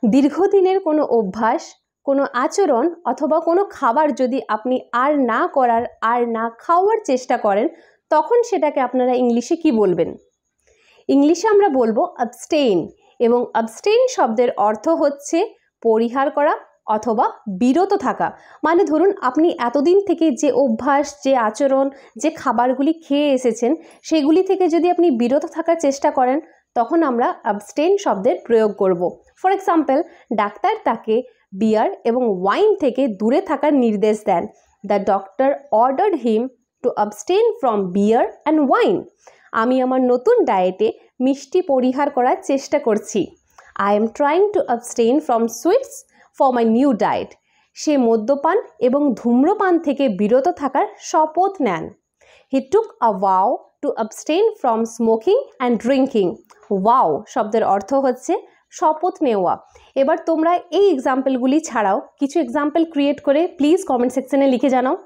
দীর্ঘদিনের কোনো অভ্যাস, কোনো আচরণ অথবা কোনো খাবার যদি আপনি আর না করার, আর না খাওয়ার চেষ্টা করেন, তখন সেটাকে আপনারা ইংলিশে কি বলবেন? ইংলিশে আমরা বলবো অ্যাবস্টেইন, এবং অ্যাবস্টেইন শব্দের অর্থ হচ্ছে পরিহার করা অথবা বিরত থাকা। মানে ধরুন আপনি এতদিন থেকে যে অভ্যাস, যে আচরণ, যে খাবারগুলি খেয়ে এসেছেন, সেগুলি থেকে যদি আপনি বিরত থাকার চেষ্টা করেন, তখন আমরা অ্যাবস্টেইন শব্দের প্রয়োগ করব। ফর এক্সাম্পল, ডাক্তার তাকে বিয়ার এবং ওয়াইন থেকে দূরে থাকার নির্দেশ দেন। The doctor ordered him to abstain from beer and wine. আমি আমার নতুন ডায়েটে মিষ্টি পরিহার করার চেষ্টা করছি। I am trying to abstain from sweets for my new diet. সে মদ্যপান এবং ধূম্রপান থেকে বিরত থাকার শপথ নেন। He took a vow to abstain from smoking and drinking. Vow শব্দের অর্থ হচ্ছে শপথ নেওয়া। এবার তোমরা এই এক্সাম্পলগুলি ছাড়াও কিছু এক্সাম্পল ক্রিয়েট করে প্লিজ কমেন্ট সেকশনে লিখে জানাও।